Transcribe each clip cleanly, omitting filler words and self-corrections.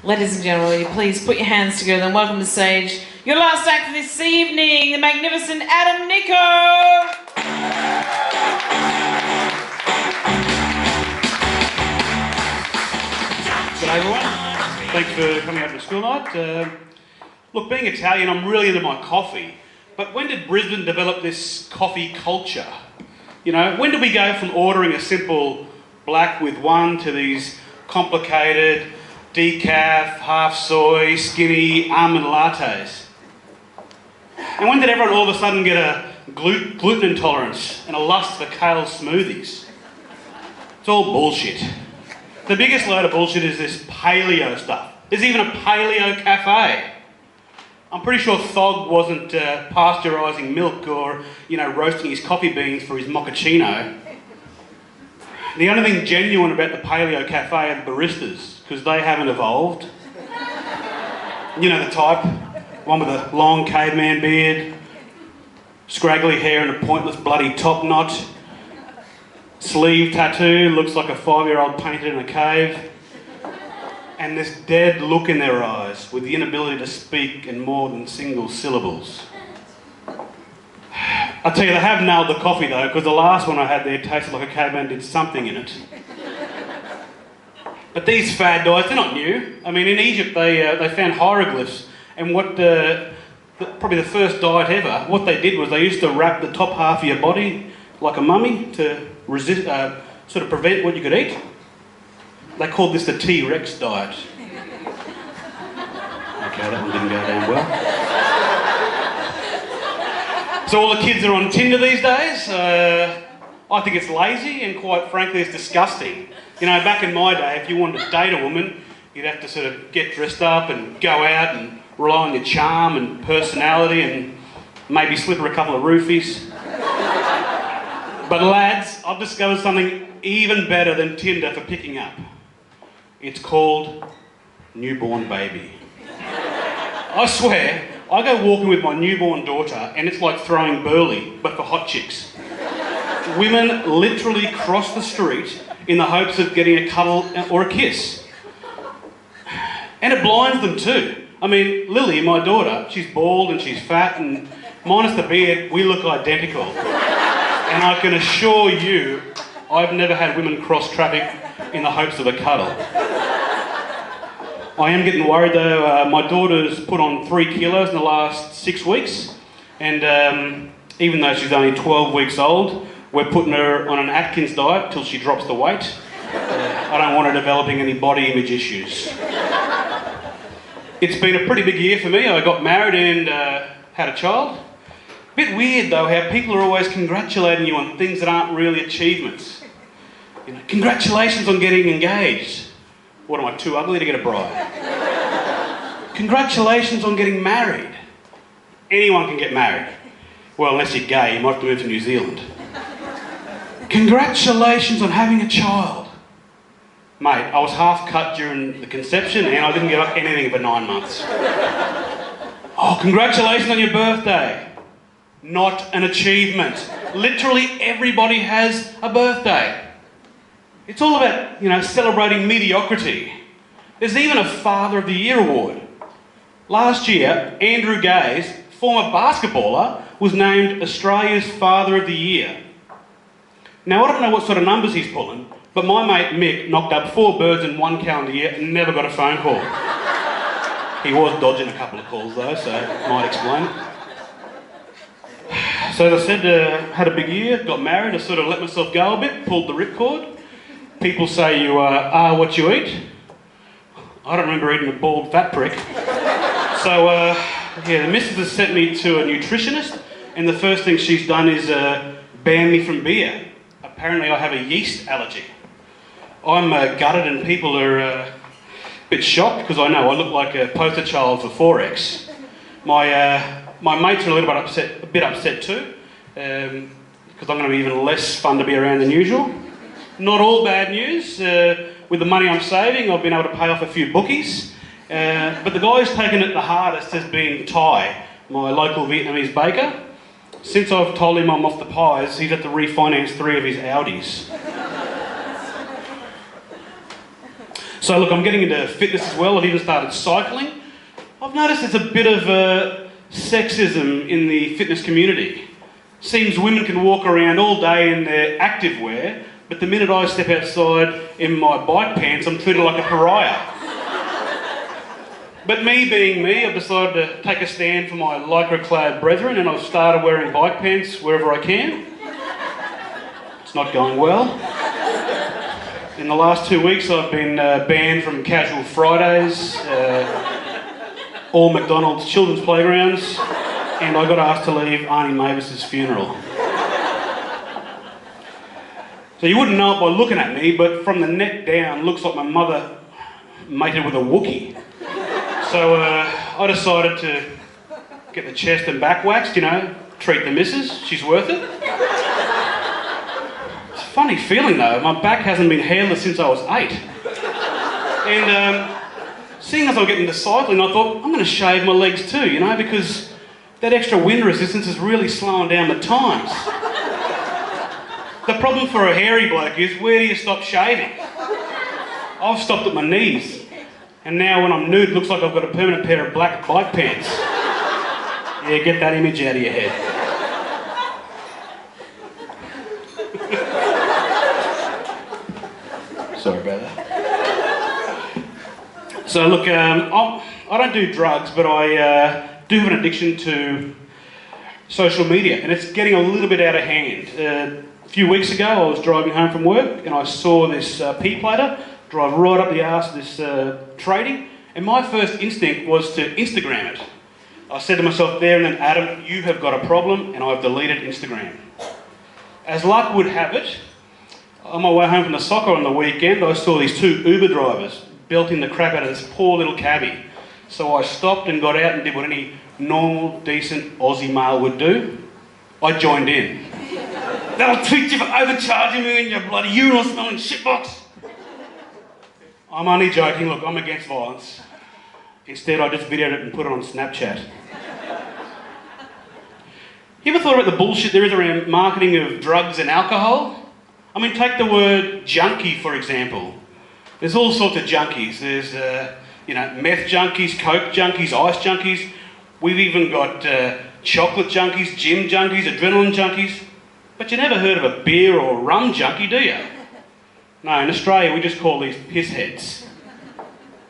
Ladies and gentlemen, will you please put your hands together and welcome to the stage your last act for this evening, the magnificent Adam Nico! G'day everyone, thanks for coming out to school night. Look, being Italian, I'm really into my coffee, but when did Brisbane develop this coffee culture? You know, when did we go from ordering a simple black with one to these complicated decaf, half soy, skinny almond lattes? And when did everyone all of a sudden get a gluten intolerance and a lust for kale smoothies? It's all bullshit. The biggest load of bullshit is this paleo stuff. There's even a paleo cafe. I'm pretty sure Thog wasn't pasteurising milk or, roasting his coffee beans for his mochaccino. The only thing genuine about the paleo cafe are the baristas, because they haven't evolved. You know the type, one with a long caveman beard, scraggly hair and a pointless bloody top knot, sleeve tattoo, looks like a 5-year-old painted in a cave, and this dead look in their eyes with the inability to speak in more than single syllables. I tell you, they have nailed the coffee though, because the last one I had there tasted like a caveman did something in it. But these fad diets, they're not new. I mean, in Egypt they found hieroglyphs, and probably the first diet ever, what they did was they used to wrap the top half of your body like a mummy to resist, sort of prevent what you could eat. They called this the T-Rex diet. Okay, that one didn't go down well. So all the kids are on Tinder these days. I think it's lazy and quite frankly it's disgusting. You know, back in my day, if you wanted to date a woman, you'd have to sort of get dressed up and go out and rely on your charm and personality and maybe slip her a couple of roofies. But lads, I've discovered something even better than Tinder for picking up. It's called newborn baby. I swear, I go walking with my newborn daughter and it's like throwing burley, but for hot chicks. Women literally cross the street in the hopes of getting a cuddle or a kiss. And it blinds them too. I mean, Lily, my daughter, she's bald and she's fat and minus the beard, we look identical. And I can assure you, I've never had women cross traffic in the hopes of a cuddle. I am getting worried though. My daughter's put on 3 kilos in the last 6 weeks, and even though she's only 12 weeks old, we're putting her on an Atkins diet till she drops the weight. I don't want her developing any body image issues. It's been a pretty big year for me. I got married and had a child. Bit weird though how people are always congratulating you on things that aren't really achievements. You know, congratulations on getting engaged. What, am I too ugly to get a bride? Congratulations on getting married. Anyone can get married. Well, unless you're gay, you might have to move to New Zealand. Congratulations on having a child. Mate, I was half cut during the conception and I didn't get up anything for 9 months. Oh, congratulations on your birthday. Not an achievement. Literally everybody has a birthday. It's all about, celebrating mediocrity. There's even a Father of the Year award. Last year, Andrew Gaze, former basketballer, was named Australia's Father of the Year. Now, I don't know what sort of numbers he's pulling, but my mate Mick knocked up 4 birds in 1 calendar year and never got a phone call. He was dodging a couple of calls though, so might explain. So as I said, had a big year, got married, I sort of let myself go a bit, pulled the ripcord. People say you are what you eat. I don't remember eating a bald fat prick. So the missus has sent me to a nutritionist and the first thing she's done is ban me from beer. Apparently I have a yeast allergy. I'm gutted and people are a bit shocked because I know I look like a poster child for Forex. My mates are a bit upset too, because I'm going to be even less fun to be around than usual. Not all bad news. With the money I'm saving, I've been able to pay off a few bookies. But the guy who's taken it the hardest has been Thai, my local Vietnamese baker. Since I've told him I'm off the pies, he's had to refinance 3 of his Audis. So look, I'm getting into fitness as well. I've even started cycling. I've noticed there's a bit of sexism in the fitness community. Seems women can walk around all day in their activewear, but the minute I step outside in my bike pants, I'm treated like a pariah. But me being me, I've decided to take a stand for my lycra-clad brethren, and I've started wearing bike pants wherever I can. It's not going well. In the last 2 weeks, I've been banned from casual Fridays, all McDonald's children's playgrounds, and I got asked to leave Arnie Mavis's funeral. So you wouldn't know it by looking at me, but from the neck down, looks like my mother mated with a Wookiee. So I decided to get the chest and back waxed, you know, treat the missus, she's worth it. It's a funny feeling though, my back hasn't been hairless since I was 8. And seeing as I was getting into cycling, I thought, I'm going to shave my legs too, you know, because that extra wind resistance is really slowing down the times. The problem for a hairy bloke is, where do you stop shaving? I've stopped at my knees. And now when I'm nude, it looks like I've got a permanent pair of black bike pants. Yeah, get that image out of your head. Sorry about that. So look, I don't do drugs, but I do have an addiction to social media, and it's getting a little bit out of hand. A few weeks ago, I was driving home from work, and I saw this pea platter drive right up the arse of this trading, and my first instinct was to Instagram it. I said to myself there and then, Adam, you have got a problem, and I've deleted Instagram. As luck would have it, on my way home from the soccer on the weekend, I saw these 2 Uber drivers belting the crap out of this poor little cabbie. So I stopped and got out and did what any normal, decent Aussie male would do. I joined in. That'll treat you for overcharging me in your bloody urinal-smelling shitbox. I'm only joking, look, I'm against violence. Instead, I just videoed it and put it on Snapchat. You ever thought about the bullshit there is around marketing of drugs and alcohol? I mean, take the word junkie, for example. There's all sorts of junkies. There's, meth junkies, coke junkies, ice junkies. We've even got chocolate junkies, gym junkies, adrenaline junkies. But you never heard of a beer or rum junkie, do you? No, in Australia we just call these piss heads.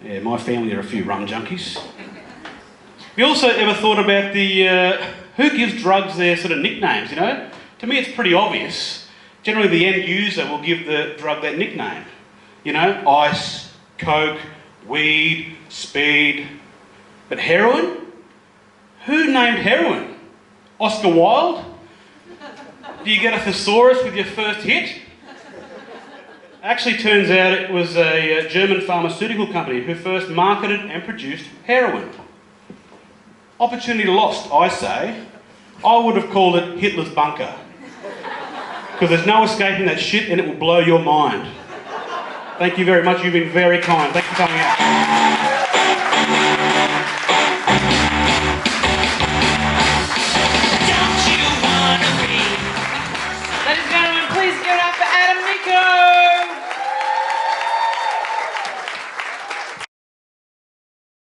Yeah, my family are a few rum junkies. We also ever thought about the who gives drugs their sort of nicknames, you know? To me it's pretty obvious. Generally the end user will give the drug that nickname. You know, ice, coke, weed, speed. But heroin? Who named heroin? Oscar Wilde? Do you get a thesaurus with your first hit? Actually turns out it was a German pharmaceutical company who first marketed and produced heroin. Opportunity lost, I say. I would have called it Hitler's bunker. Because there's no escaping that shit and it will blow your mind. Thank you very much, you've been very kind. Thanks for coming out.